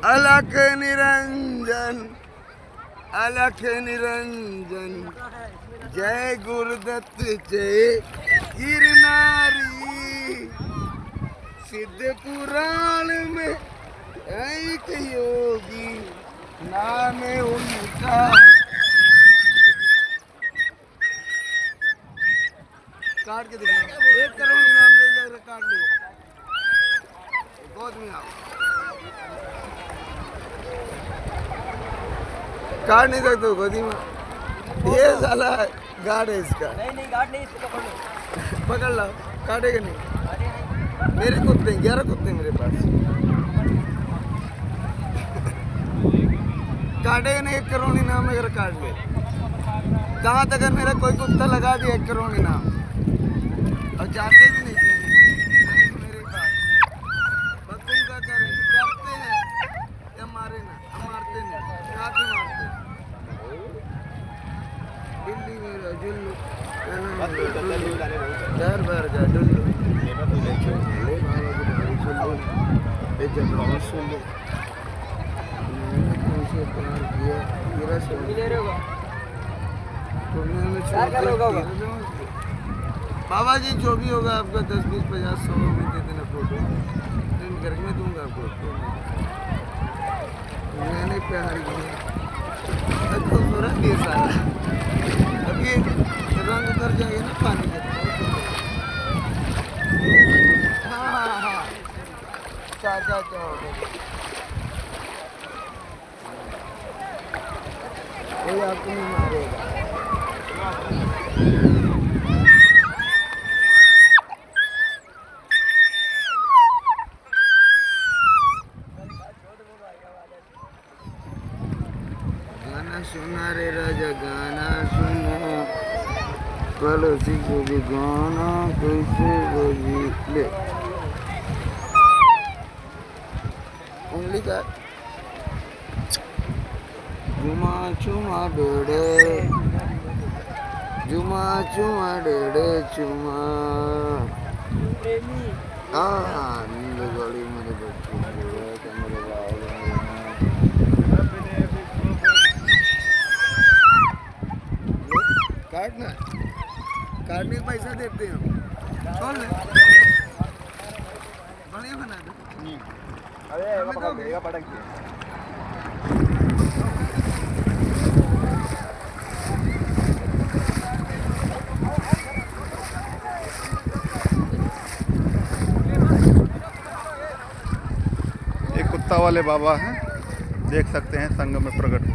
अलख निरंजन, अलख निरंजन, जय गुरुदत्त जय गिरनारी। सिद्ध पुराण में एक योगी नाम है उनका। काट के दिखा, 1 करोड़ इनाम देंगे अगर काट लिया। बहुत में आप काट नहीं सकते गोदी में। ये साला गार्ड है इसका। नहीं गार्ड नहीं, इसको पकड़ लो। पकड़ लो, काटेगा नहीं। मेरे कुत्ते 11 कुत्ते मेरे पास। काटेगा नहीं 1 करोड़ इनाम अगर काट ले। कहाँ तक अगर मेरा कोई कुत्ता लगा दिया 1 करोड़ इनाम। और जाते भी नहीं चाहिए मेरे पास। बस उनका करते हैं या मारे ना, हम मारते नहीं, काटे मारते। दिल्ली मेरा जुल्लू, डर भर का डुल्लू, प्यार किया मेरा बाबा जी। जो भी होगा आपका 10, 20, 50, 100 में दे देना फोटो, प्रिंट करके मैं दूंगा आपको। मैंने प्यार किया खूबसूरत भी सारा। अभी रंग उतर जाएगा ना पानी के। हाँ चाचा कोई आपको नहीं मारेगा। गाना सुना रे राजा, गाना सुना, पड़ोसी को भी गाना कैसे बजी ले। उंगली का जुमा चुमा डेड़े, जुमा चुमा डेड़े चुमा। नींद गड़ी मेरे बच्चे मेरे काटना, काटने का पैसा देते हैं हम। छोड़ ले, बढ़िया बना दो। अरे पटक दिया। कुत्ता वाले बाबा हैं, देख सकते हैं संगम में प्रकट